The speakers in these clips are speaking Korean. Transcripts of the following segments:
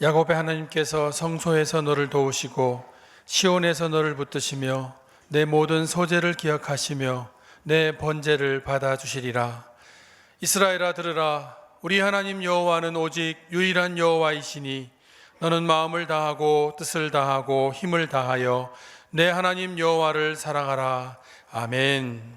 야곱의 하나님께서 성소에서 너를 도우시고 시온에서 너를 붙드시며 내 모든 소재를 기억하시며 내 번제를 받아주시리라. 이스라엘아 들으라. 우리 하나님 여호와는 오직 유일한 여호와이시니 너는 마음을 다하고 뜻을 다하고 힘을 다하여 내 하나님 여호와를 사랑하라. 아멘.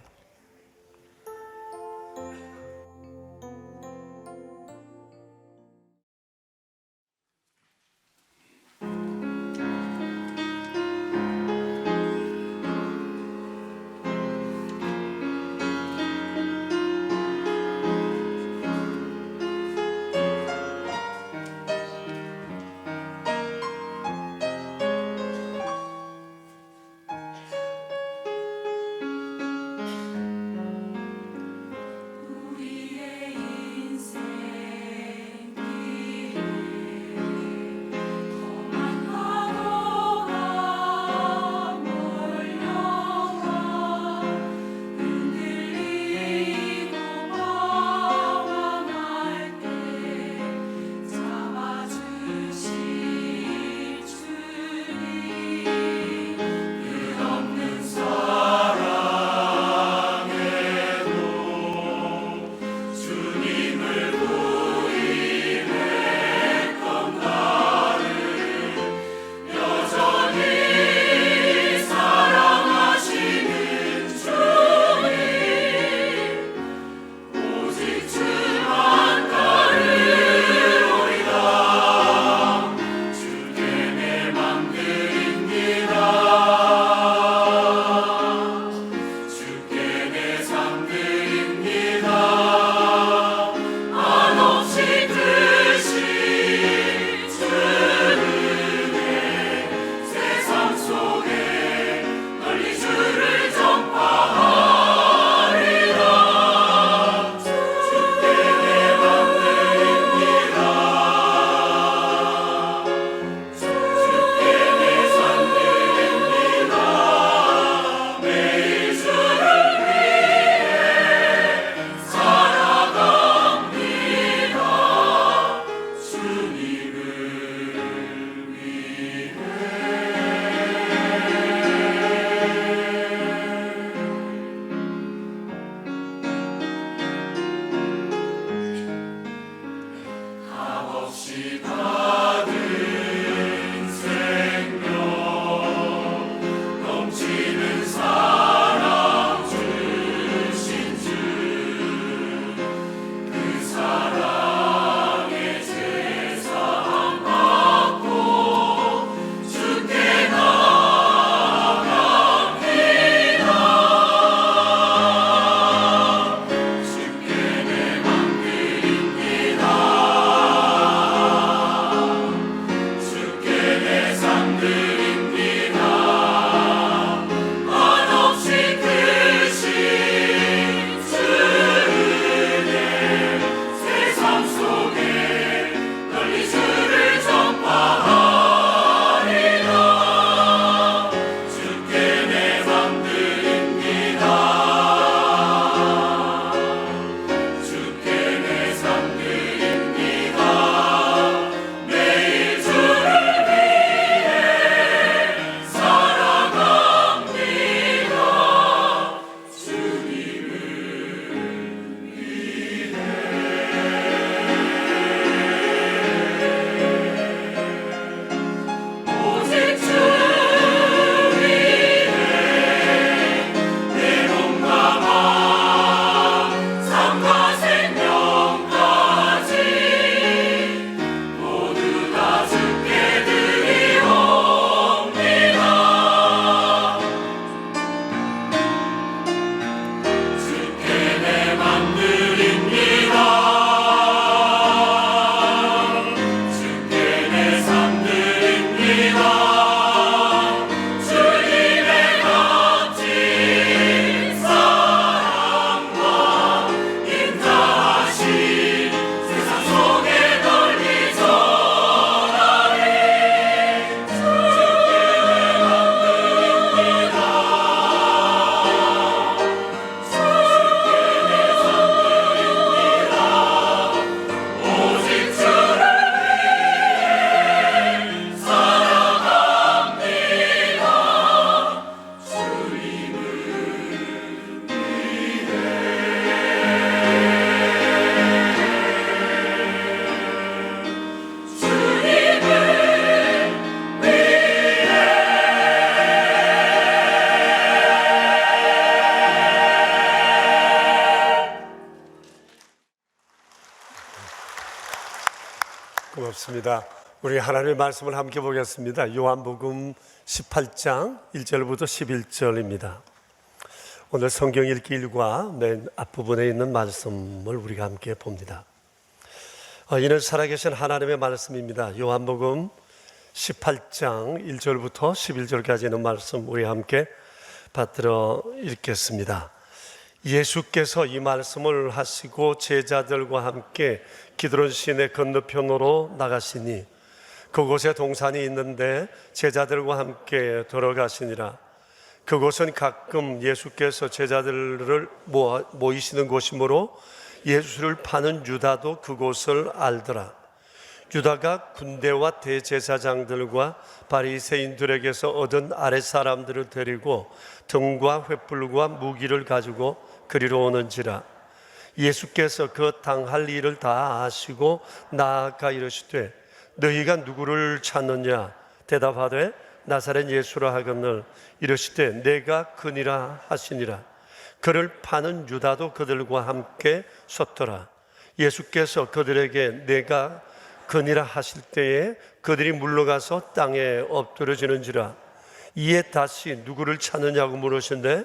고맙습니다. 우리 하나님의 말씀을 함께 보겠습니다. 요한복음 18장 1절부터 11절입니다. 오늘 성경 읽기 일과 맨 앞부분에 있는 말씀을 우리가 함께 봅니다. 이는 살아계신 하나님의 말씀입니다. 요한복음 18장 1절부터 11절까지 있는 말씀 우리 함께 받들어 읽겠습니다. 예수께서 이 말씀을 하시고 제자들과 함께 기드론 시내 건너편으로 나가시니 그곳에 동산이 있는데 제자들과 함께 들어가시니라. 그곳은 가끔 예수께서 제자들을 모이시는 곳이므로 예수를 파는 유다도 그곳을 알더라. 유다가 군대와 대제사장들과 바리새인들에게서 얻은 아랫사람들을 데리고 등과 횃불과 무기를 가지고 그리로 오는지라. 예수께서 그 당할 일을 다 아시고 나아가 이르시되 너희가 누구를 찾느냐? 대답하되 나사렛 예수라 하거늘 이르시되 내가 그니라 하시니라. 그를 파는 유다도 그들과 함께 섰더라. 예수께서 그들에게 내가 그니라 하실 때에 그들이 물러가서 땅에 엎드러지는지라. 이에 다시 누구를 찾느냐고 물으신데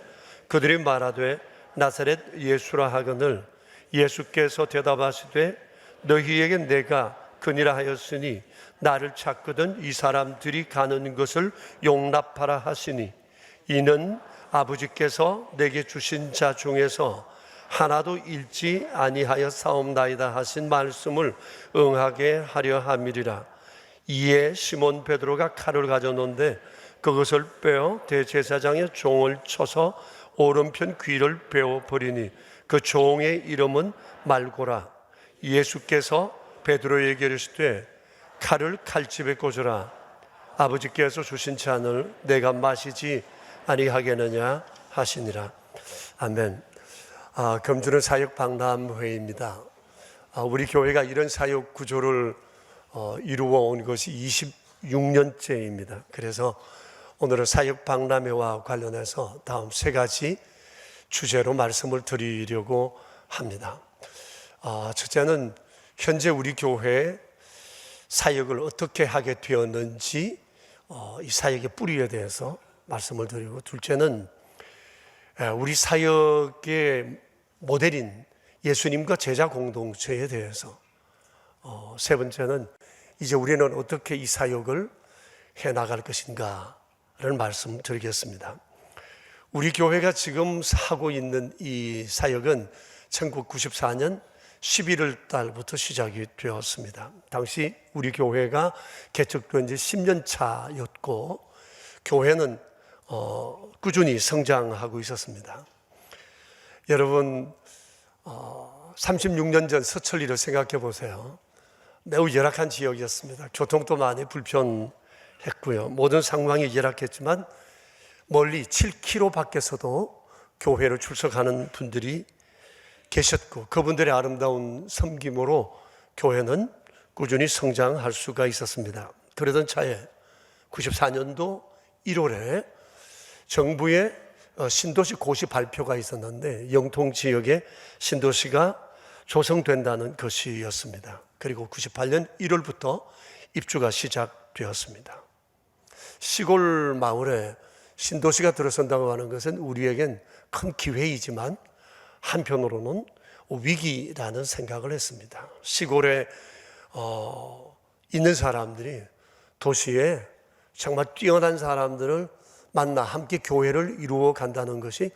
그들이 말하되 나사렛 예수라 하거늘 예수께서 대답하시되 너희에게 내가 그니라 하였으니 나를 찾거든 이 사람들이 가는 것을 용납하라 하시니 이는 아버지께서 내게 주신 자 중에서 하나도 잃지 아니하여 사옵나이다 하신 말씀을 응하게 하려 함이리라. 이에 시몬 베드로가 칼을 가져놓은데 그것을 빼어 대제사장의 종을 쳐서 오른편 귀를 베어버리니 그 종의 이름은 말고라. 예수께서 베드로에게 이르시되 칼을 칼집에 꽂으라. 아버지께서 주신 잔을 내가 마시지 아니하겠느냐 하시니라. 아멘. 금주는 사역 박람회입니다. 우리 교회가 이런 사역 구조를 이루어 온 것이 26년째입니다. 그래서 오늘은 사역 박람회와 관련해서 다음 세 가지 주제로 말씀을 드리려고 합니다. 첫째는 현재 우리 교회 사역을 어떻게 하게 되었는지 이 사역의 뿌리에 대해서 말씀을 드리고, 둘째는 우리 사역의 모델인 예수님과 제자 공동체에 대해서, 세 번째는 이제 우리는 어떻게 이 사역을 해나갈 것인가를 말씀드리겠습니다. 우리 교회가 지금 하고 있는 이 사역은 1994년 11월 달부터 시작이 되었습니다. 당시 우리 교회가 개척된 지 10년 차였고 교회는 꾸준히 성장하고 있었습니다. 여러분 36년 전 서천리를 생각해 보세요. 매우 열악한 지역이었습니다. 교통도 많이 불편했고요. 모든 상황이 열악했지만 멀리 7km 밖에서도 교회를 출석하는 분들이 계셨고 그분들의 아름다운 섬김으로 교회는 꾸준히 성장할 수가 있었습니다. 그러던 차에 94년도 1월에 정부의 신도시 고시 발표가 있었는데 영통 지역에 신도시가 조성된다는 것이었습니다. 그리고 98년 1월부터 입주가 시작되었습니다. 시골 마을에 신도시가 들어선다고 하는 것은 우리에겐 큰 기회이지만 한편으로는 위기라는 생각을 했습니다. 시골에 있는 사람들이 도시에 정말 뛰어난 사람들을 만나 함께 교회를 이루어 간다는 것이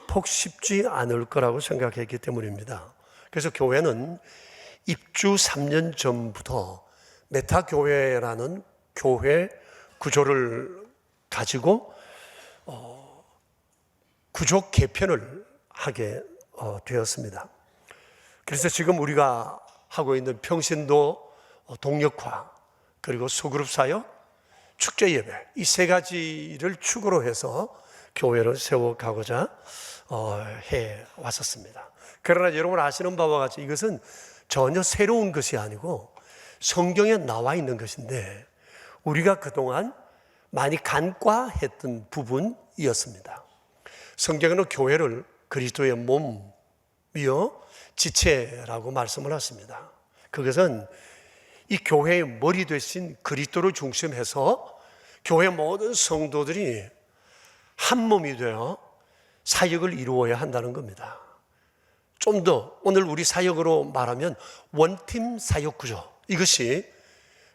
폭 쉽지 않을 거라고 생각했기 때문입니다. 그래서 교회는 입주 3년 전부터 메타교회라는 교회 구조를 가지고 구조 개편을 하게 되었습니다. 그래서 지금 우리가 하고 있는 평신도 동력화, 그리고 소그룹 사역, 축제 예배, 이 세 가지를 축으로 해서 교회를 세워가고자 해 왔었습니다. 그러나 여러분 아시는 바와 같이 이것은 전혀 새로운 것이 아니고 성경에 나와 있는 것인데 우리가 그동안 많이 간과했던 부분이었습니다. 성경에는 교회를 그리스도의 몸이요 지체라고 말씀을 하십니다. 그것은 이 교회의 머리 되신 그리스도를 중심해서 교회 모든 성도들이 한 몸이 되어 사역을 이루어야 한다는 겁니다. 좀 더 오늘 우리 사역으로 말하면 원팀 사역 구조, 이것이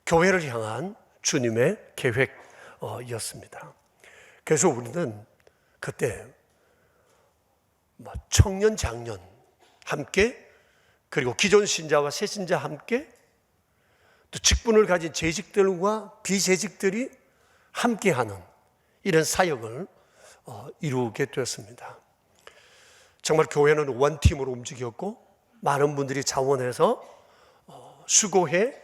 교회를 향한 주님의 계획이었습니다. 그래서 우리는 그때 청년, 장년 함께, 그리고 기존 신자와 새 신자 함께, 또 직분을 가진 재직들과 비재직들이 함께하는 이런 사역을 이루게 되었습니다. 정말 교회는 원팀으로 움직였고 많은 분들이 자원해서 수고해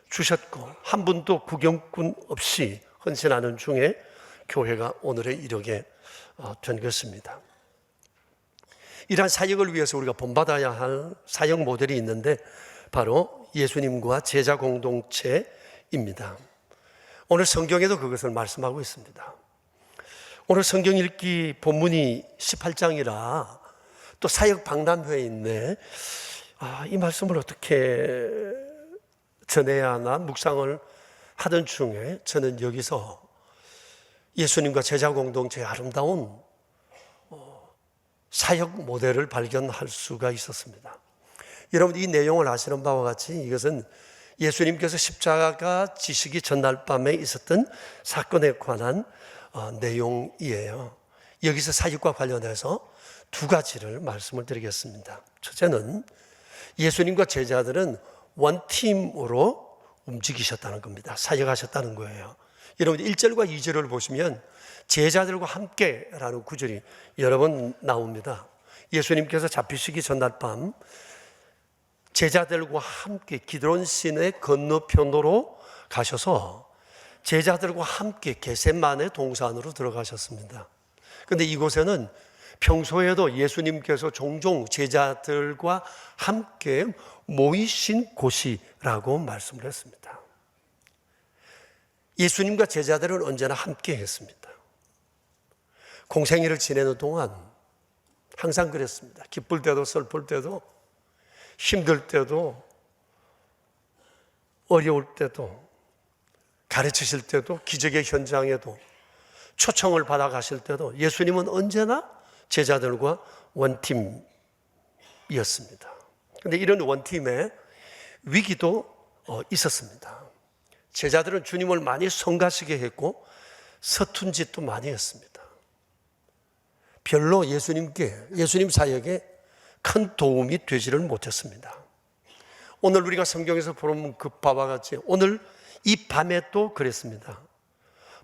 주셨고 한 분도 구경꾼 없이 헌신하는 중에 교회가 오늘에 이르게 된 것입니다. 이러한 사역을 위해서 우리가 본받아야 할 사역 모델이 있는데 바로 예수님과 제자 공동체입니다. 오늘 성경에도 그것을 말씀하고 있습니다. 오늘 성경 읽기 본문이 18장이라 또 사역 방담회에 있네. 이 말씀을 어떻게 전해야 하나 묵상을 하던 중에 저는 여기서 예수님과 제자 공동체의 아름다운 사역 모델을 발견할 수가 있었습니다. 여러분, 이 내용을 아시는 바와 같이 이것은 예수님께서 십자가 지시기 전날 밤에 있었던 사건에 관한 내용이에요. 여기서 사역과 관련해서 두 가지를 말씀을 드리겠습니다. 첫째는 예수님과 제자들은 원팀으로 움직이셨다는 겁니다. 사역하셨다는 거예요. 여러분 1절과 2절을 보시면 제자들과 함께라는 구절이 여러 번 나옵니다. 예수님께서 잡히시기 전날 밤 제자들과 함께 기드론 시내 건너편으로 가셔서 제자들과 함께 겟세마네 동산으로 들어가셨습니다. 그런데 이곳에는 평소에도 예수님께서 종종 제자들과 함께 모이신 곳이라고 말씀을 했습니다. 예수님과 제자들은 언제나 함께 했습니다. 공생애를 지내는 동안 항상 그랬습니다. 기쁠 때도 슬플 때도 힘들 때도 어려울 때도 가르치실 때도 기적의 현장에도 초청을 받아 가실 때도 예수님은 언제나 제자들과 원팀이었습니다. 그런데 이런 원팀에 위기도 있었습니다. 제자들은 주님을 많이 성가시게 했고 서툰 짓도 많이 했습니다. 별로 예수님 사역에 큰 도움이 되지를 못했습니다. 오늘 우리가 성경에서 보는 그 바와 같이 오늘 이 밤에 또 그랬습니다.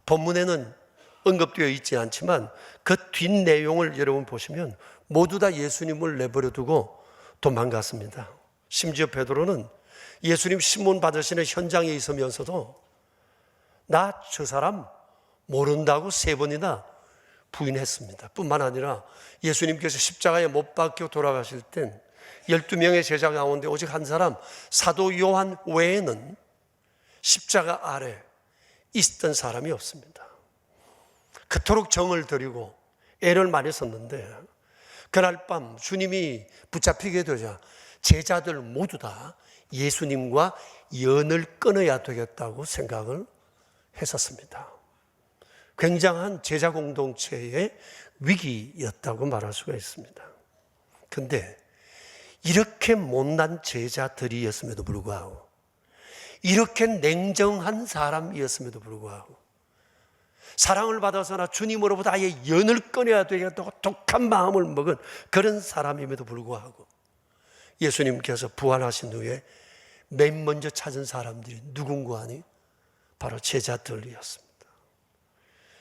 본문에는 언급되어 있지 않지만 그 뒷내용을 여러분 보시면 모두 다 예수님을 내버려 두고 도망갔습니다. 심지어 베드로는 예수님 신문 받으시는 현장에 있으면서도 나 저 사람 모른다고 3번이나 부인했습니다. 뿐만 아니라 예수님께서 십자가에 못 박혀 돌아가실 땐 12명의 제자 가운데 오직 한 사람 사도 요한 외에는 십자가 아래 있었던 사람이 없습니다. 그토록 정을 들이고 애를 많이 썼는데 그날 밤 주님이 붙잡히게 되자 제자들 모두 다 예수님과 연을 끊어야 되겠다고 생각을 했었습니다. 굉장한 제자 공동체의 위기였다고 말할 수가 있습니다. 그런데 이렇게 못난 제자들이었음에도 불구하고 이렇게 냉정한 사람이었음에도 불구하고 사랑을 받아서나 주님으로부터 아예 연을 끊어야 되겠다고 독한 마음을 먹은 그런 사람임에도 불구하고 예수님께서 부활하신 후에 맨 먼저 찾은 사람들이 누군가 하니 바로 제자들이었습니다.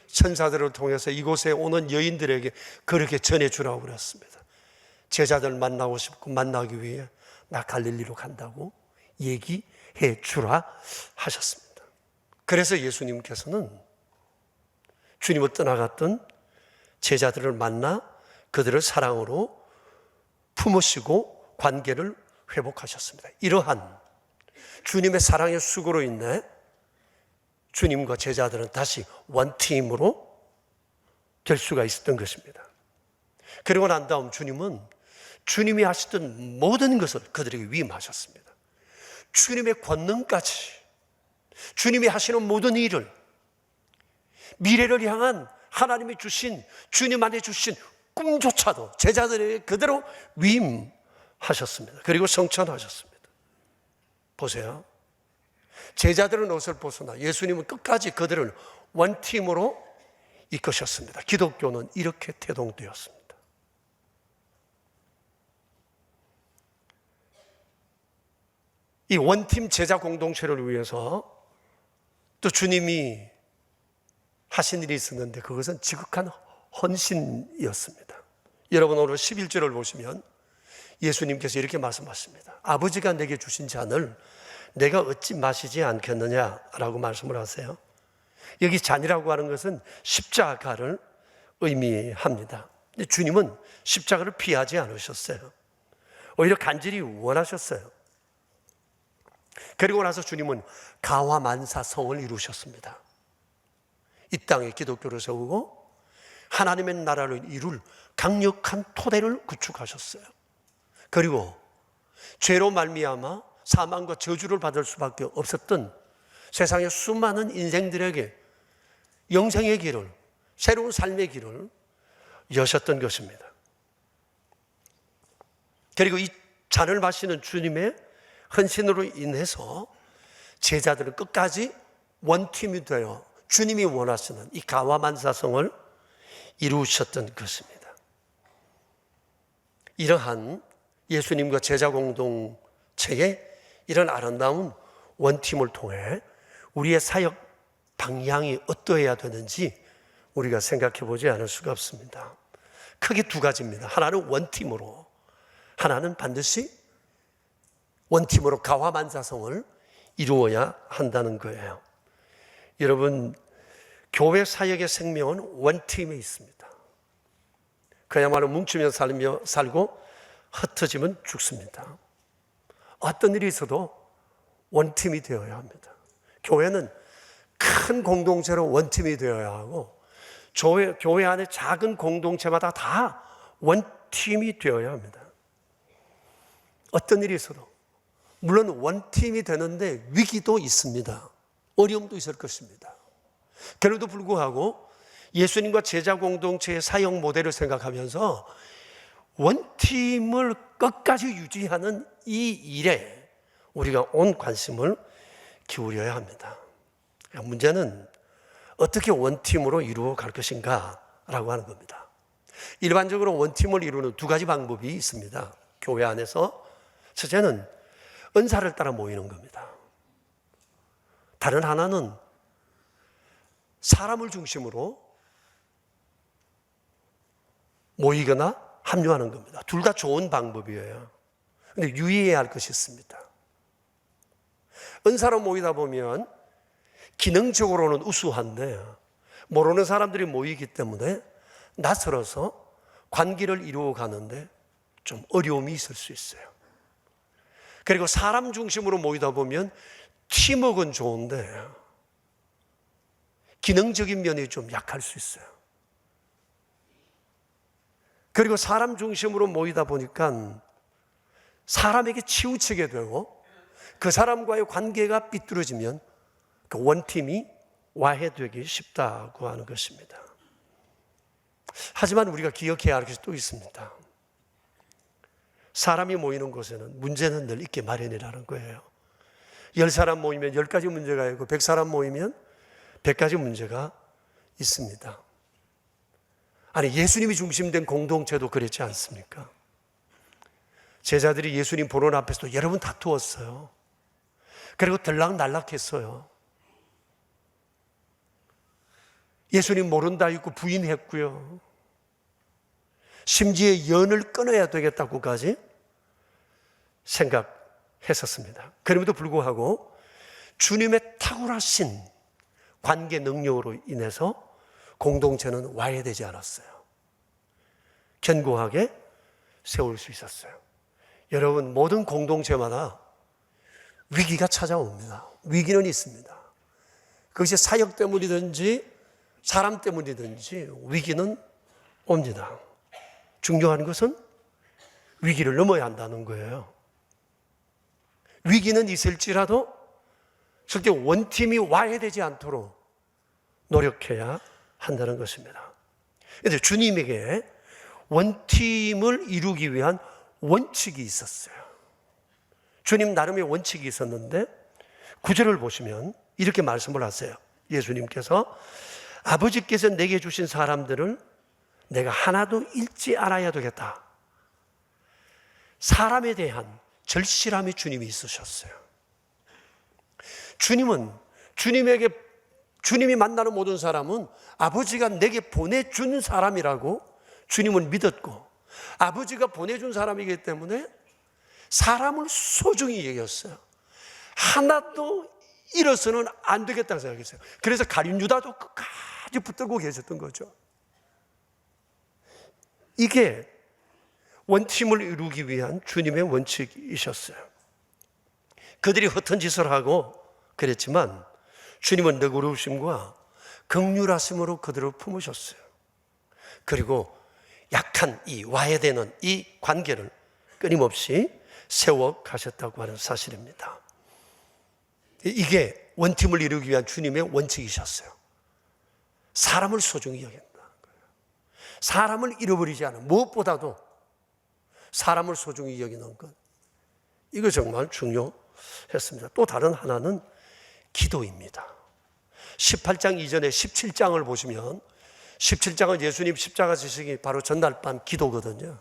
천사들을 통해서 이곳에 오는 여인들에게 그렇게 전해주라고 그랬습니다. 제자들 만나고 싶고 만나기 위해 나 갈릴리로 간다고 얘기해 주라 하셨습니다. 그래서 예수님께서는 주님을 떠나갔던 제자들을 만나 그들을 사랑으로 품으시고 관계를 회복하셨습니다. 이러한 주님의 사랑의 수고로 인해 주님과 제자들은 다시 원팀으로 될 수가 있었던 것입니다. 그리고 난 다음 주님은 주님이 하시던 모든 것을 그들에게 위임하셨습니다. 주님의 권능까지, 주님이 하시는 모든 일을, 미래를 향한 하나님이 주신, 주님 안에 주신 꿈조차도 제자들에게 그대로 위임하셨습니다. 그리고 성천하셨습니다. 보세요. 제자들은 옷을 벗으나 예수님은 끝까지 그들을 원팀으로 이끄셨습니다. 기독교는 이렇게 태동되었습니다. 이 원팀 제자 공동체를 위해서 또 주님이 하신 일이 있었는데 그것은 지극한 헌신이었습니다. 여러분 오늘 11절을 보시면 예수님께서 이렇게 말씀하십니다. 아버지가 내게 주신 잔을 내가 어찌 마시지 않겠느냐라고 말씀을 하세요. 여기 잔이라고 하는 것은 십자가를 의미합니다. 주님은 십자가를 피하지 않으셨어요. 오히려 간절히 원하셨어요. 그리고 나서 주님은 가와만사성을 이루셨습니다. 이 땅에 기독교를 세우고 하나님의 나라를 이룰 강력한 토대를 구축하셨어요. 그리고 죄로 말미암아 사망과 저주를 받을 수밖에 없었던 세상의 수많은 인생들에게 영생의 길을, 새로운 삶의 길을 여셨던 것입니다. 그리고 이 잔을 마시는 주님의 헌신으로 인해서 제자들은 끝까지 원팀이 되어 주님이 원하시는 이 가와만사성을 이루셨던 것입니다. 이러한 예수님과 제자 공동체의 이런 아름다운 원팀을 통해 우리의 사역 방향이 어떠해야 되는지 우리가 생각해 보지 않을 수가 없습니다. 크게 두 가지입니다. 하나는 원팀으로, 하나는 반드시 원팀으로 가와만사성을 이루어야 한다는 거예요. 여러분, 교회 사역의 생명은 원팀에 있습니다. 그야말로 뭉치면 살고 흩어지면 죽습니다. 어떤 일이 있어도 원팀이 되어야 합니다. 교회는 큰 공동체로 원팀이 되어야 하고 교회 안에 작은 공동체마다 다 원팀이 되어야 합니다. 어떤 일이 있어도 물론 원팀이 되는데 위기도 있습니다. 어려움도 있을 것입니다. 그래도 불구하고 예수님과 제자 공동체의 사역 모델을 생각하면서 원팀을 끝까지 유지하는 이 일에 우리가 온 관심을 기울여야 합니다. 문제는 어떻게 원팀으로 이루어 갈 것인가 라고 하는 겁니다. 일반적으로 원팀을 이루는 두 가지 방법이 있습니다. 교회 안에서 첫째는 은사를 따라 모이는 겁니다. 다른 하나는 사람을 중심으로 모이거나 합류하는 겁니다. 둘 다 좋은 방법이에요. 그런데 유의해야 할 것이 있습니다. 은사로 모이다 보면 기능적으로는 우수한데 모르는 사람들이 모이기 때문에 낯설어서 관계를 이루어 가는데 좀 어려움이 있을 수 있어요. 그리고 사람 중심으로 모이다 보면 팀워크는 좋은데 기능적인 면이 좀 약할 수 있어요. 그리고 사람 중심으로 모이다 보니까 사람에게 치우치게 되고 그 사람과의 관계가 삐뚤어지면 그 원팀이 와해되기 쉽다고 하는 것입니다. 하지만 우리가 기억해야 할 것이 또 있습니다. 사람이 모이는 곳에는 문제는 늘 있게 마련이라는 거예요. 10사람 모이면 10가지 문제가 있고 100사람 모이면 100가지 문제가 있습니다. 아니, 예수님이 중심된 공동체도 그렇지 않습니까? 제자들이 예수님 보는 앞에서도 여러 번 다투었어요. 그리고 들락날락했어요. 예수님 모른다 했고 부인했고요. 심지어 연을 끊어야 되겠다고까지 생각했었습니다. 그럼에도 불구하고 주님의 탁월하신 관계 능력으로 인해서 공동체는 와해되지 않았어요. 견고하게 세울 수 있었어요. 여러분, 모든 공동체마다 위기가 찾아옵니다. 위기는 있습니다. 그것이 사역 때문이든지 사람 때문이든지 위기는 옵니다. 중요한 것은 위기를 넘어야 한다는 거예요. 위기는 있을지라도 절대 원팀이 와해되지 않도록 노력해야 한다는 것입니다. 그런데 주님에게 원팀을 이루기 위한 원칙이 있었어요. 주님 나름의 원칙이 있었는데 9절을 보시면 이렇게 말씀을 하세요. 예수님께서 아버지께서 내게 주신 사람들을 내가 하나도 잃지 않아야 되겠다. 사람에 대한 절실함이 주님이 있으셨어요. 주님이 만나는 모든 사람은 아버지가 내게 보내준 사람이라고 주님은 믿었고, 아버지가 보내준 사람이기 때문에 사람을 소중히 여겼어요. 하나도 잃어서는 안 되겠다고 생각했어요. 그래서 가룟 유다도 끝까지 붙들고 계셨던 거죠. 이게 원팀을 이루기 위한 주님의 원칙이셨어요. 그들이 허튼 짓을 하고 그랬지만 주님은 너그러우심과 긍휼하심으로 그들을 품으셨어요. 그리고 약한 이 와해되는 이 관계를 끊임없이 세워 가셨다고 하는 사실입니다. 이게 원팀을 이루기 위한 주님의 원칙이셨어요. 사람을 소중히 여긴다는 거예요. 사람을 잃어버리지 않은, 무엇보다도 사람을 소중히 여기는 것, 이거 정말 중요했습니다. 또 다른 하나는 기도입니다. 18장 이전에 17장을 보시면 17장은 예수님 십자가 지시기 바로 전날 밤 기도거든요.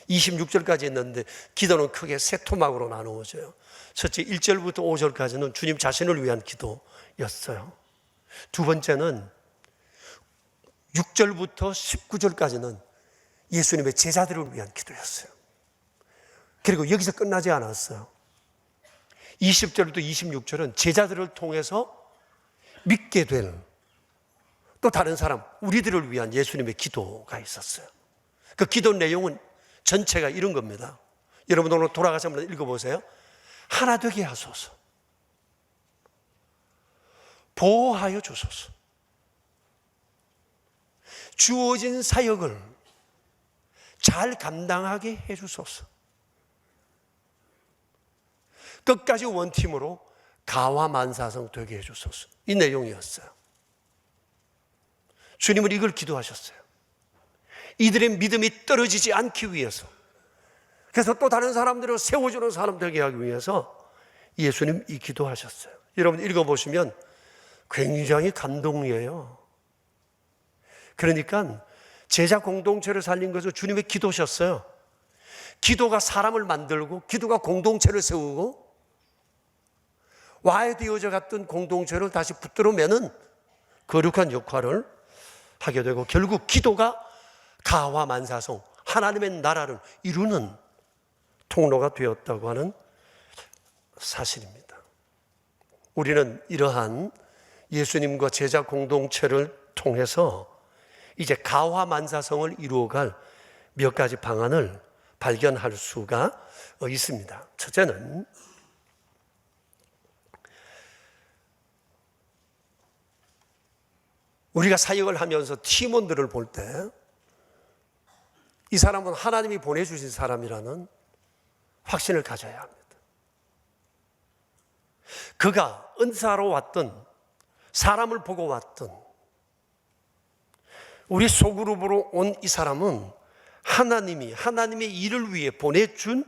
26절까지 있는데 기도는 크게 세 토막으로 나누어져요. 첫째 1절부터 5절까지는 주님 자신을 위한 기도였어요. 두 번째는 6절부터 19절까지는 예수님의 제자들을 위한 기도였어요. 그리고 여기서 끝나지 않았어요. 20절부터 26절은 제자들을 통해서 믿게 될 또 다른 사람, 우리들을 위한 예수님의 기도가 있었어요. 그 기도 내용은 전체가 이런 겁니다. 여러분 오늘 돌아가서 한번 읽어보세요. 하나 되게 하소서, 보호하여 주소서, 주어진 사역을 잘 감당하게 해주소서, 끝까지 원팀으로 가와만사성 되게 해주소서. 이 내용이었어요. 주님은 이걸 기도하셨어요. 이들의 믿음이 떨어지지 않기 위해서, 그래서 또 다른 사람들을 세워주는 사람 되게 하기 위해서 예수님 이 기도하셨어요. 여러분 읽어보시면 굉장히 감동이에요. 그러니까 제자 공동체를 살린 것은 주님의 기도셨어요. 기도가 사람을 만들고, 기도가 공동체를 세우고, 와해되어져 갔던 공동체를 다시 붙들어 매는 거룩한 역할을 하게 되고, 결국 기도가 가와만사성, 하나님의 나라를 이루는 통로가 되었다고 하는 사실입니다. 우리는 이러한 예수님과 제자 공동체를 통해서 이제 가와만사성을 이루어갈 몇 가지 방안을 발견할 수가 있습니다. 첫째는 우리가 사역을 하면서 팀원들을 볼 때 이 사람은 하나님이 보내주신 사람이라는 확신을 가져야 합니다. 그가 은사로 왔던, 사람을 보고 왔던 우리 소그룹으로 온 이 사람은 하나님의 일을 위해 보내준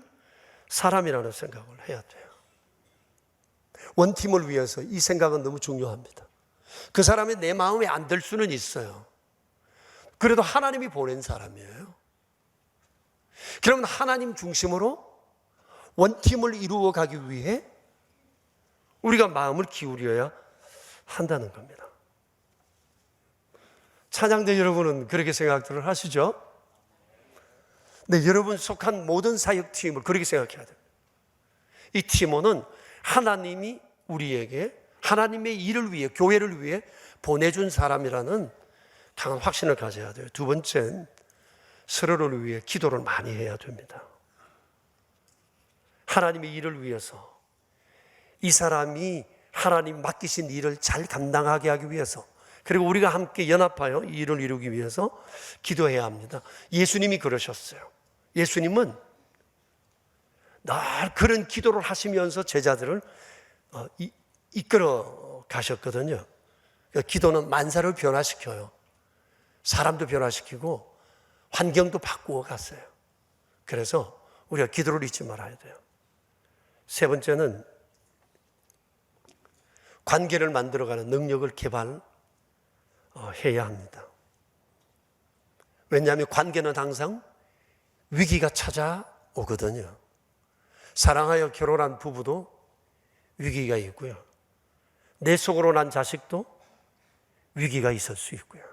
사람이라는 생각을 해야 돼요. 원팀을 위해서 이 생각은 너무 중요합니다. 그 사람이 내 마음에 안 들 수는 있어요. 그래도 하나님이 보낸 사람이에요. 그러면 하나님 중심으로 원팀을 이루어 가기 위해 우리가 마음을 기울여야 한다는 겁니다. 찬양대 여러분은 그렇게 생각들을 하시죠? 네, 여러분 속한 모든 사역팀을 그렇게 생각해야 돼요. 이 팀원은 하나님이 우리에게 하나님의 일을 위해, 교회를 위해 보내준 사람이라는 강한 확신을 가져야 돼요. 두 번째는 서로를 위해 기도를 많이 해야 됩니다. 하나님의 일을 위해서, 이 사람이 하나님 맡기신 일을 잘 감당하게 하기 위해서, 그리고 우리가 함께 연합하여 이 일을 이루기 위해서 기도해야 합니다. 예수님이 그러셨어요. 예수님은 늘 그런 기도를 하시면서 제자들을 이끌어 가셨거든요. 기도는 만사를 변화시켜요. 사람도 변화시키고 환경도 바꾸어 갔어요. 그래서 우리가 기도를 잊지 말아야 돼요. 세 번째는 관계를 만들어가는 능력을 개발해야 합니다. 왜냐하면 관계는 항상 위기가 찾아오거든요. 사랑하여 결혼한 부부도 위기가 있고요. 내 속으로 난 자식도 위기가 있을 수 있고요.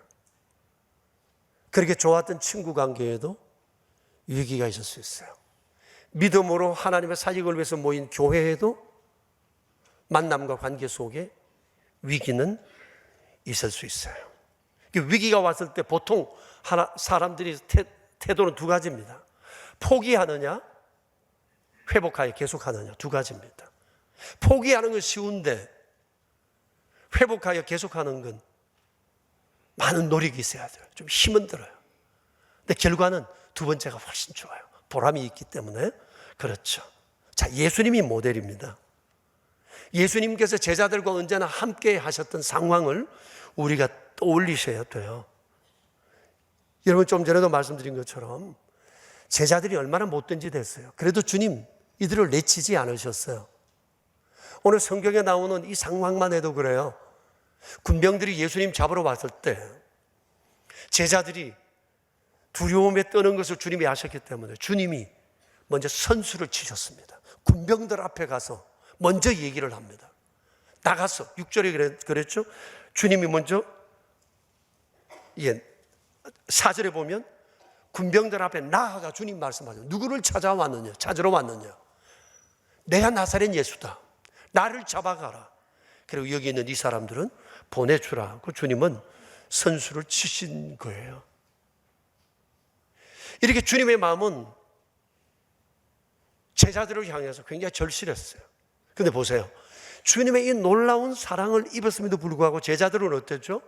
그렇게 좋았던 친구 관계에도 위기가 있을 수 있어요. 믿음으로 하나님의 사역을 위해서 모인 교회에도 만남과 관계 속에 위기는 있을 수 있어요. 위기가 왔을 때 보통 사람들이 태도는 두 가지입니다. 포기하느냐, 회복하여 계속하느냐, 두 가지입니다. 포기하는 건 쉬운데 회복하여 계속하는 건 많은 노력이 있어야 돼요. 좀 힘은 들어요. 근데 결과는 두 번째가 훨씬 좋아요. 보람이 있기 때문에. 그렇죠. 자, 예수님이 모델입니다. 예수님께서 제자들과 언제나 함께 하셨던 상황을 우리가 떠올리셔야 돼요. 여러분, 좀 전에도 말씀드린 것처럼 제자들이 얼마나 못된 짓 했어요. 그래도 주님 이들을 내치지 않으셨어요. 오늘 성경에 나오는 이 상황만 해도 그래요. 군병들이 예수님 잡으러 왔을 때 제자들이 두려움에 떠는 것을 주님이 아셨기 때문에 주님이 먼저 선수를 치셨습니다. 군병들 앞에 가서 먼저 얘기를 합니다. 나가서 6절에 그랬죠. 주님이 먼저 4절에 보면 군병들 앞에 나아가 주님 말씀하죠. 누구를 찾으러 왔느냐. 내가 나사렛 예수다. 나를 잡아가라. 그리고 여기 있는 이 사람들은 보내주라. 그 주님은 선수를 치신 거예요. 이렇게 주님의 마음은 제자들을 향해서 굉장히 절실했어요. 근데 보세요. 주님의 이 놀라운 사랑을 입었음에도 불구하고 제자들은 어땠죠?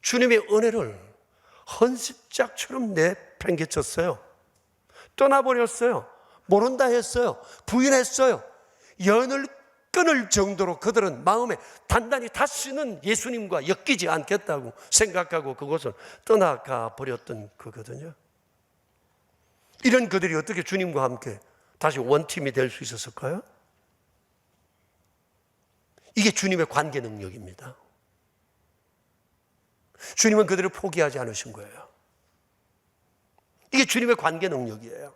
주님의 은혜를 헌십짝처럼 내팽개쳤어요. 떠나버렸어요. 모른다 했어요. 부인했어요. 연을 끊을 정도로 그들은 마음에 단단히 다시는 예수님과 엮이지 않겠다고 생각하고 그곳을 떠나가 버렸던 거거든요. 이런 그들이 어떻게 주님과 함께 다시 원팀이 될 수 있었을까요? 이게 주님의 관계 능력입니다. 주님은 그들을 포기하지 않으신 거예요. 이게 주님의 관계 능력이에요.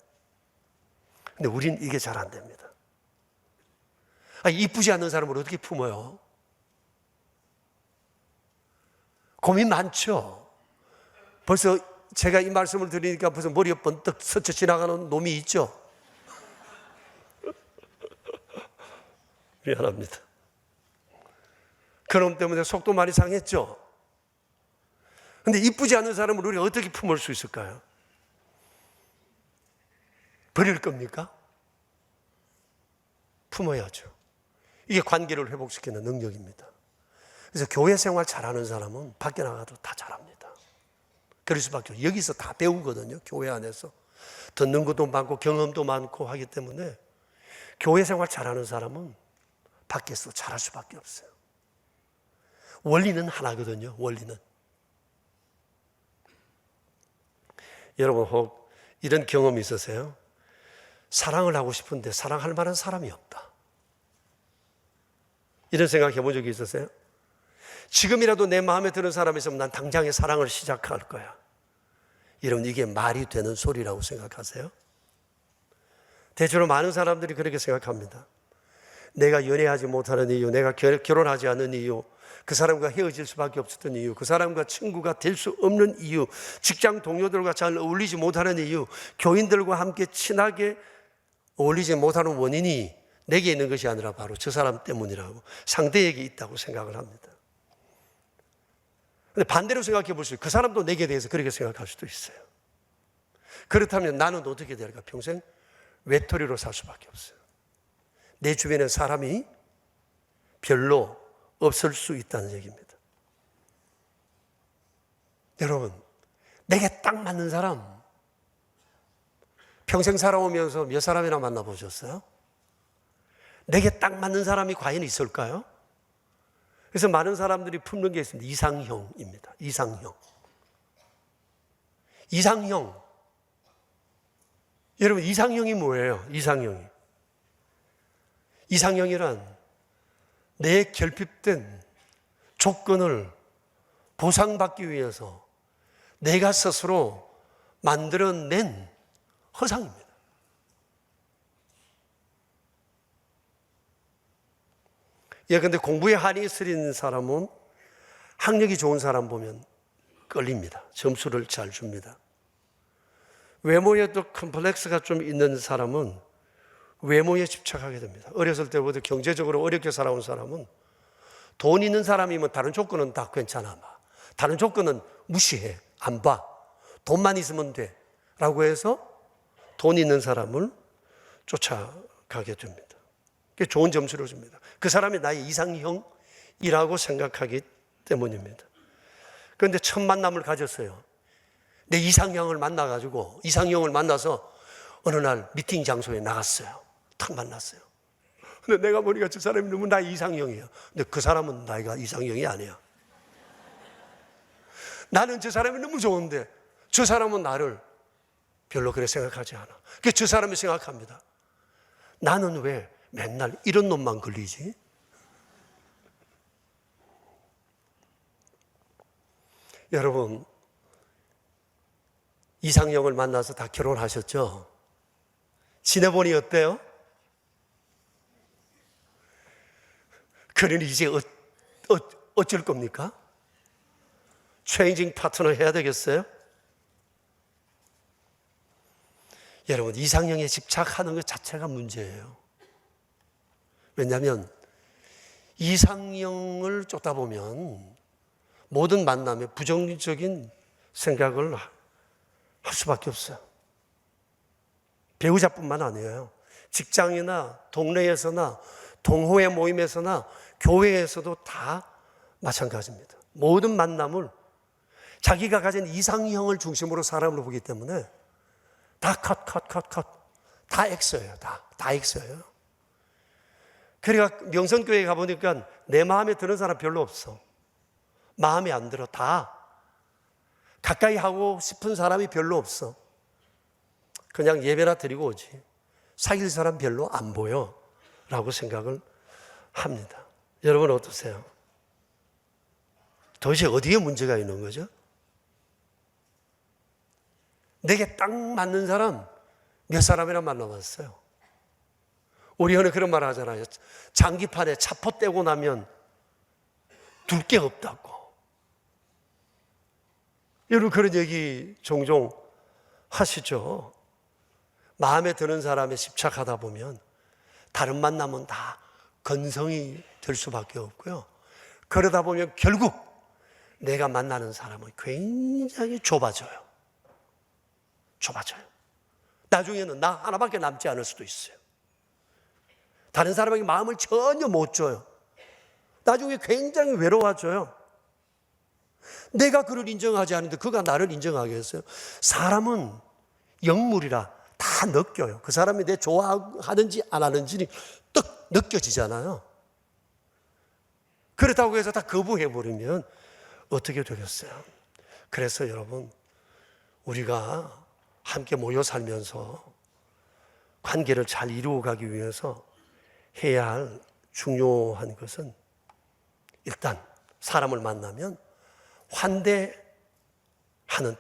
근데 우린 이게 잘 안 됩니다. 이쁘지 않는 사람을 어떻게 품어요? 고민 많죠? 벌써 제가 이 말씀을 드리니까 벌써 머리에 번뜩 스쳐 지나가는 놈이 있죠? 미안합니다. 그놈 때문에 속도 많이 상했죠? 근데 이쁘지 않은 사람을 우리가 어떻게 품을 수 있을까요? 버릴 겁니까? 품어야죠. 이게 관계를 회복시키는 능력입니다. 그래서 교회 생활 잘하는 사람은 밖에 나가도 다 잘합니다. 그럴 수밖에 없어요. 여기서 다 배우거든요. 교회 안에서. 듣는 것도 많고 경험도 많고 하기 때문에 교회 생활 잘하는 사람은 밖에서 잘할 수밖에 없어요. 원리는 하나거든요. 원리는. 여러분 혹 이런 경험이 있으세요? 사랑을 하고 싶은데 사랑할 만한 사람이 없다. 이런 생각 해본 적이 있으세요? 지금이라도 내 마음에 드는 사람이 있으면 난 당장에 사랑을 시작할 거야. 여러분 이게 말이 되는 소리라고 생각하세요? 대체로 많은 사람들이 그렇게 생각합니다. 내가 연애하지 못하는 이유, 내가 결혼하지 않는 이유, 그 사람과 헤어질 수밖에 없었던 이유, 그 사람과 친구가 될 수 없는 이유, 직장 동료들과 잘 어울리지 못하는 이유, 교인들과 함께 친하게 어울리지 못하는 원인이 내게 있는 것이 아니라 바로 저 사람 때문이라고 상대에게 있다고 생각을 합니다. 그런데 반대로 생각해 볼 수 있어요. 그 사람도 내게 대해서 그렇게 생각할 수도 있어요. 그렇다면 나는 어떻게 될까? 평생 외톨이로 살 수밖에 없어요. 내 주변에 사람이 별로 없을 수 있다는 얘기입니다. 여러분, 내게 딱 맞는 사람 평생 살아오면서 몇 사람이나 만나보셨어요? 내게 딱 맞는 사람이 과연 있을까요? 그래서 많은 사람들이 품는 게 있습니다. 이상형입니다. 이상형. 이상형. 여러분, 이상형이 뭐예요? 이상형이. 이상형이란 내 결핍된 조건을 보상받기 위해서 내가 스스로 만들어낸 허상입니다. 예, 근데 공부에 한이 있으린 사람은 학력이 좋은 사람 보면 끌립니다. 점수를 잘 줍니다. 외모에 또 컴플렉스가 좀 있는 사람은 외모에 집착하게 됩니다. 어렸을 때부터 경제적으로 어렵게 살아온 사람은 돈 있는 사람이면 다른 조건은 다 괜찮아. 다른 조건은 무시해. 안 봐. 돈만 있으면 돼. 라고 해서 돈 있는 사람을 쫓아가게 됩니다. 그게 좋은 점수를 줍니다. 그 사람이 나의 이상형이라고 생각하기 때문입니다. 그런데 첫 만남을 가졌어요. 내 이상형을 만나가지고, 이상형을 만나서 어느 날 미팅 장소에 나갔어요. 탁 만났어요. 근데 내가 보니까 저 사람이 너무 나의 이상형이에요. 근데 그 사람은 나이가 이상형이 아니야. 나는 저 사람이 너무 좋은데 저 사람은 나를 별로 그렇게 생각하지 않아. 그래서 저 사람이 생각합니다. 나는 왜 맨날 이런 놈만 걸리지? 여러분, 이상형을 만나서 다 결혼하셨죠? 지내보니 어때요? 그러니 이제 어쩔 겁니까? 체인징 파트너 해야 되겠어요? 여러분, 이상형에 집착하는 것 자체가 문제예요. 왜냐하면 이상형을 쫓다 보면 모든 만남에 부정적인 생각을 할 수밖에 없어요. 배우자뿐만 아니에요. 직장이나 동네에서나 동호회 모임에서나 교회에서도 다 마찬가지입니다. 모든 만남을 자기가 가진 이상형을 중심으로 사람을 보기 때문에 다 컷. 다 X예요. 다 X예요. 그러니까 명성교회 가보니까 내 마음에 드는 사람 별로 없어. 마음에 안 들어. 다 가까이 하고 싶은 사람이 별로 없어. 그냥 예배나 드리고 오지. 사귈 사람 별로 안 보여 라고 생각을 합니다. 여러분 어떠세요? 도대체 어디에 문제가 있는 거죠? 내게 딱 맞는 사람 몇 사람이나 만나봤어요. 우리 현에 그런 말 하잖아요. 장기판에 차포 떼고 나면 둘 게 없다고. 여러분 그런 얘기 종종 하시죠. 마음에 드는 사람에 집착하다 보면 다른 만남은 다 건성이 될 수밖에 없고요. 그러다 보면 결국 내가 만나는 사람은 굉장히 좁아져요. 나중에는 나 하나밖에 남지 않을 수도 있어요. 다른 사람에게 마음을 전혀 못 줘요. 나중에 굉장히 외로워져요. 내가 그를 인정하지 않는데 그가 나를 인정하겠어요? 사람은 영물이라 다 느껴요. 그 사람이 내 좋아하는지 안 하는지 딱 느껴지잖아요. 그렇다고 해서 다 거부해버리면 어떻게 되겠어요? 그래서 여러분, 우리가 함께 모여 살면서 관계를 잘 이루어가기 위해서 해야 할 중요한 것은 일단 사람을 만나면 환대하는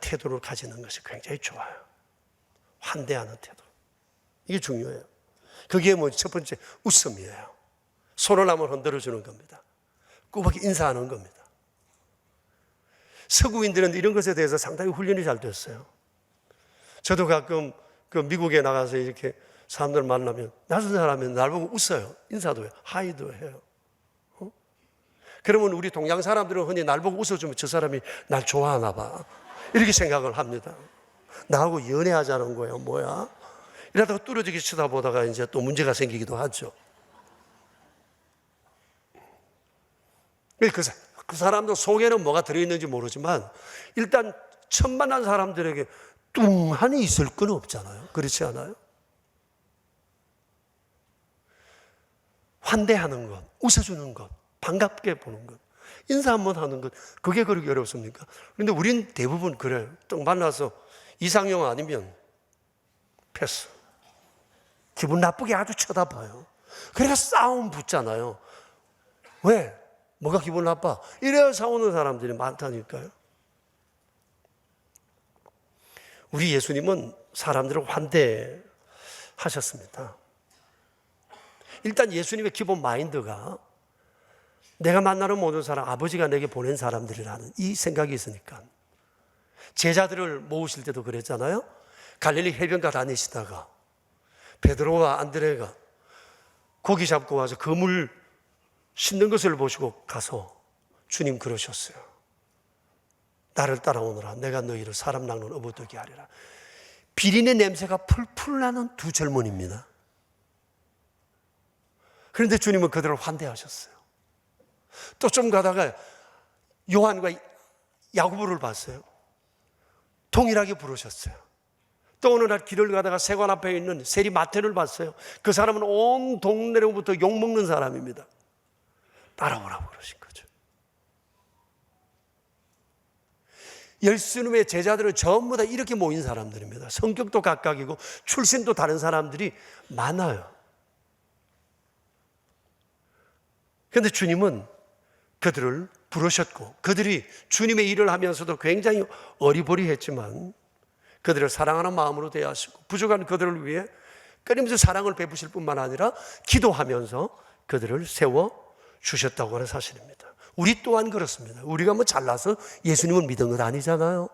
태도를 가지는 것이 굉장히 좋아요. 환대하는 태도. 이게 중요해요. 그게 첫 번째 웃음이에요. 손을 한번 흔들어주는 겁니다. 꾸벅이 인사하는 겁니다. 서구인들은 이런 것에 대해서 상당히 훈련이 잘 됐어요. 저도 가끔 그 미국에 나가서 이렇게 사람들 만나면 낯선 사람이 날 보고 웃어요. 인사도 해요. 하이도 해요. 그러면 우리 동양 사람들은 흔히 날 보고 웃어주면 저 사람이 날 좋아하나 봐. 이렇게 생각을 합니다. 나하고 연애하자는 거예요. 뭐야? 이러다가 뚫어지게 쳐다보다가 이제 또 문제가 생기기도 하죠. 그 사람도 속에는 뭐가 들어있는지 모르지만 일단 처음 만난 사람들에게 뚱하니 있을 건 없잖아요. 그렇지 않아요? 환대하는 것, 웃어주는 것, 반갑게 보는 것, 인사 한번 하는 것, 그게 그렇게 어렵습니까? 그런데 우린 대부분 그래요. 딱 만나서 이상형 아니면 패스. 기분 나쁘게 아주 쳐다봐요. 그러니까 싸움 붙잖아요. 왜? 뭐가 기분 나빠? 이래야 싸우는 사람들이 많다니까요. 우리 예수님은 사람들을 환대하셨습니다. 일단 예수님의 기본 마인드가 내가 만나는 모든 사람, 아버지가 내게 보낸 사람들이라는 이 생각이 있으니까. 제자들을 모으실 때도 그랬잖아요. 갈릴리 해변가 다니시다가 베드로와 안드레가 고기 잡고 와서 그물 씻는 것을 보시고 가서 주님 그러셨어요. 나를 따라오너라. 내가 너희를 사람 낚는 어부되게 하리라. 비린내 냄새가 풀풀 나는 두 젊은이입니다. 그런데 주님은 그들을 환대하셨어요. 또 좀 가다가 요한과 야고보를 봤어요. 동일하게 부르셨어요. 또 어느 날 길을 가다가 세관 앞에 있는 세리 마태를 봤어요. 그 사람은 온 동네로부터 욕먹는 사람입니다. 따라오라고 그러신 거죠. 예수님의 제자들은 전부 다 이렇게 모인 사람들입니다. 성격도 각각이고 출신도 다른 사람들이 많아요. 그런데 주님은 그들을 부르셨고 그들이 주님의 일을 하면서도 굉장히 어리버리했지만 그들을 사랑하는 마음으로 대하시고 부족한 그들을 위해 끊임없이 사랑을 베푸실 뿐만 아니라 기도하면서 그들을 세워주셨다고 하는 사실입니다. 우리 또한 그렇습니다. 우리가 뭐 잘나서 예수님을 믿은 건 아니잖아요.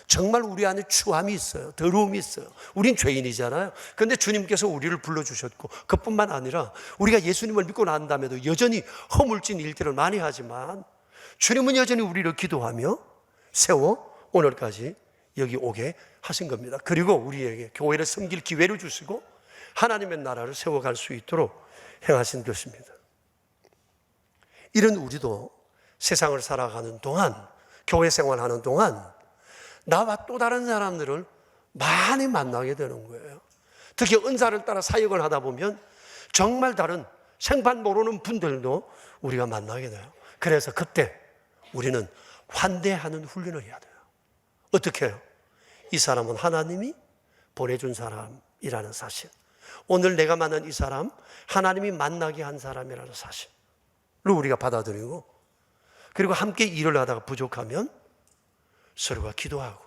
정말 우리 안에 추함이 있어요. 더러움이 있어요. 우린 죄인이잖아요. 그런데 주님께서 우리를 불러주셨고 그뿐만 아니라 우리가 예수님을 믿고 난 다음에도 여전히 허물진 일들을 많이 하지만 주님은 여전히 우리를 기도하며 세워 오늘까지 여기 오게 하신 겁니다. 그리고 우리에게 교회를 섬길 기회를 주시고 하나님의 나라를 세워갈 수 있도록 행하신 것입니다. 이런 우리도 세상을 살아가는 동안 교회 생활하는 동안 나와 또 다른 사람들을 많이 만나게 되는 거예요. 특히 은사를 따라 사역을 하다 보면 정말 다른 생판 모르는 분들도 우리가 만나게 돼요. 그래서 그때 우리는 환대하는 훈련을 해야 돼요. 어떻게 해요? 이 사람은 하나님이 보내준 사람이라는 사실, 오늘 내가 만난 이 사람 하나님이 만나게 한 사람이라는 사실을 우리가 받아들이고, 그리고 함께 일을 하다가 부족하면 서로가 기도하고,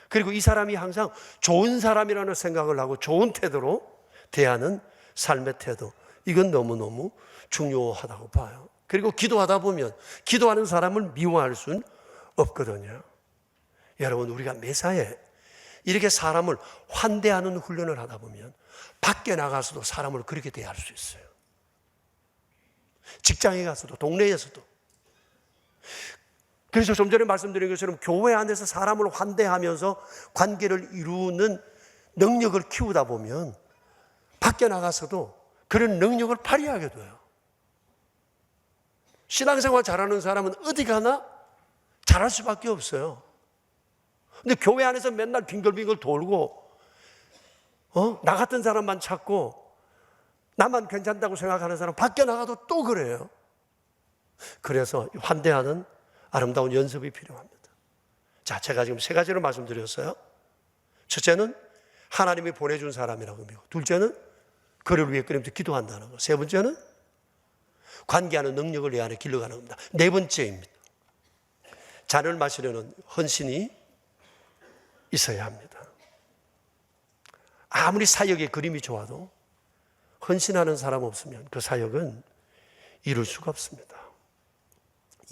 그리고 이 사람이 항상 좋은 사람이라는 생각을 하고 좋은 태도로 대하는 삶의 태도, 이건 너무너무 중요하다고 봐요. 그리고 기도하다 보면 기도하는 사람을 미워할 수는 없거든요. 여러분, 우리가 매사에 이렇게 사람을 환대하는 훈련을 하다 보면 밖에 나가서도 사람을 그렇게 대할 수 있어요. 직장에 가서도, 동네에서도. 그래서 좀 전에 말씀드린 것처럼 교회 안에서 사람을 환대하면서 관계를 이루는 능력을 키우다 보면 밖에 나가서도 그런 능력을 발휘하게 돼요. 신앙생활 잘하는 사람은 어디 가나 잘할 수밖에 없어요. 근데 교회 안에서 맨날 빙글빙글 돌고 나 같은 사람만 찾고 나만 괜찮다고 생각하는 사람 밖에 나가도 또 그래요. 그래서 환대하는 아름다운 연습이 필요합니다. 자, 제가 지금 세 가지로 말씀드렸어요. 첫째는 하나님이 보내준 사람이라고 믿고, 둘째는 그를 위해 끊임없이 기도한다는 것, 세 번째는 관계하는 능력을 내 안에 길러가는 겁니다. 네 번째입니다. 잔을 마시려는 헌신이 있어야 합니다. 아무리 사역의 그림이 좋아도 헌신하는 사람 없으면 그 사역은 이룰 수가 없습니다.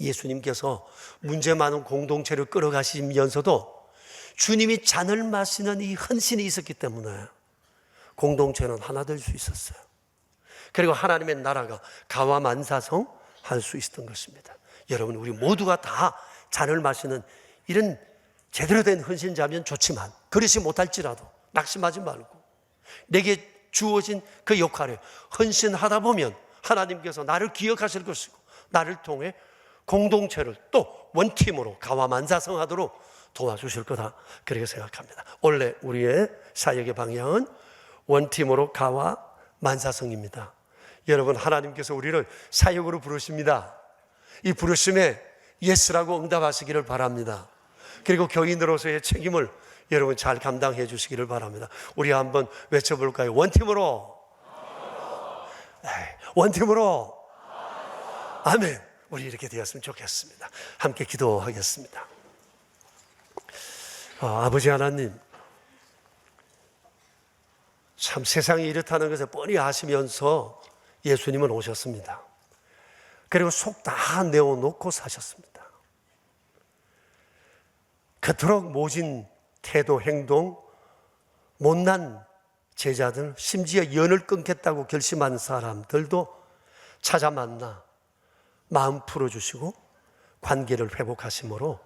예수님께서 문제 많은 공동체를 끌어가시면서도 주님이 잔을 마시는 이 헌신이 있었기 때문에 공동체는 하나 될 수 있었어요. 그리고 하나님의 나라가 가와만사성할 수 있었던 것입니다. 여러분, 우리 모두가 다 잔을 마시는 이런 제대로 된 헌신자면 좋지만 그렇지 못할지라도 낙심하지 말고 내게 주어진 그 역할에 헌신하다 보면 하나님께서 나를 기억하실 것이고 나를 통해 공동체를 또 원팀으로 가와만사성하도록 도와주실 거다, 그렇게 생각합니다. 원래 우리의 사역의 방향은 원팀으로 가와 만사성입니다. 여러분, 하나님께서 우리를 사역으로 부르십니다. 이 부르심에 예스라고 응답하시기를 바랍니다. 그리고 교인으로서의 책임을 여러분 잘 감당해 주시기를 바랍니다. 우리 한번 외쳐볼까요? 원팀으로, 원팀으로, 아멘. 우리 이렇게 되었으면 좋겠습니다. 함께 기도하겠습니다. 아버지 하나님, 참 세상이 이렇다는 것을 뻔히 아시면서 예수님은 오셨습니다. 그리고 속 다 내어놓고 사셨습니다. 그토록 모진 태도, 행동, 못난 제자들, 심지어 연을 끊겠다고 결심한 사람들도 찾아 만나 마음 풀어주시고 관계를 회복하심으로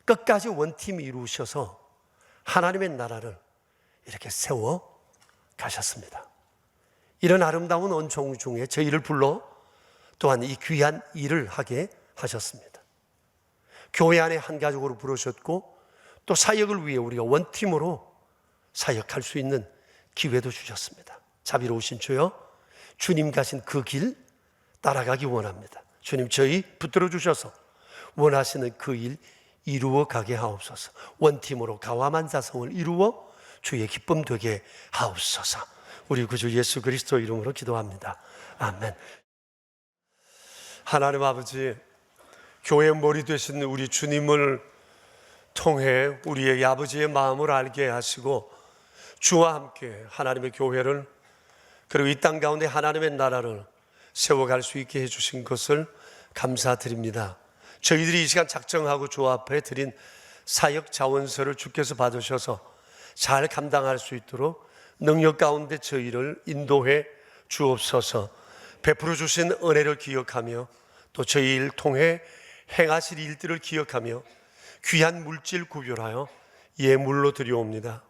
끝까지 원팀 이루셔서 하나님의 나라를 이렇게 세워 가셨습니다. 이런 아름다운 은총 중에 저희를 불러 또한 이 귀한 일을 하게 하셨습니다. 교회 안에 한 가족으로 부르셨고 또 사역을 위해 우리가 원팀으로 사역할 수 있는 기회도 주셨습니다. 자비로우신 주여, 주님 가신 그 길 따라가기 원합니다. 주님, 저희 붙들어 주셔서 원하시는 그 일 이루어 가게 하옵소서. 원팀으로 가와 만사성을 이루어 주의 기쁨 되게 하옵소서. 우리 구주 예수 그리스도 이름으로 기도합니다. 아멘. 하나님 아버지, 교회의 머리 되신 우리 주님을 통해 우리의 아버지의 마음을 알게 하시고 주와 함께 하나님의 교회를, 그리고 이 땅 가운데 하나님의 나라를 세워갈 수 있게 해주신 것을 감사드립니다. 저희들이 이 시간 작정하고 주 앞에 드린 사역 자원서를 주께서 받으셔서 잘 감당할 수 있도록 능력 가운데 저희를 인도해 주옵소서. 베풀어 주신 은혜를 기억하며 또 저희를 통해 행하실 일들을 기억하며 귀한 물질 구별하여 예물로 드려옵니다.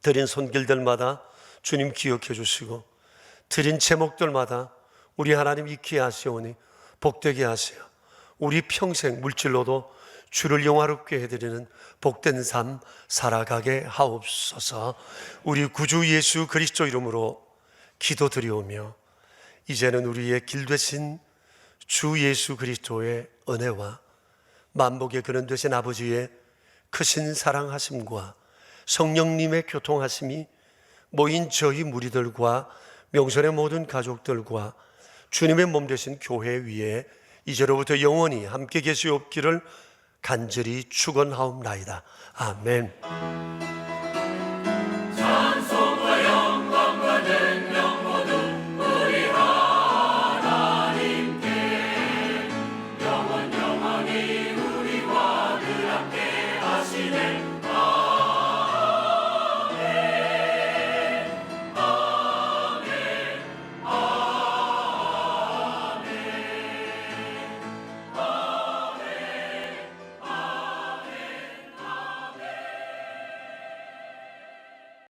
드린 손길들마다 주님 기억해 주시고 드린 제목들마다 우리 하나님 익히 하시오니 복되게 하시어 우리 평생 물질로도 주를 영화롭게 해드리는 복된 삶 살아가게 하옵소서. 우리 구주 예수 그리스도 이름으로 기도드리오며 이제는 우리의 길 되신 주 예수 그리스도의 은혜와 만복의 근원 되신 아버지의 크신 사랑하심과 성령님의 교통하심이 모인 저희 무리들과 명선의 모든 가족들과 주님의 몸 되신 교회 위에 이제로부터 영원히 함께 계시옵기를 간절히 축원하옵나이다. 아멘.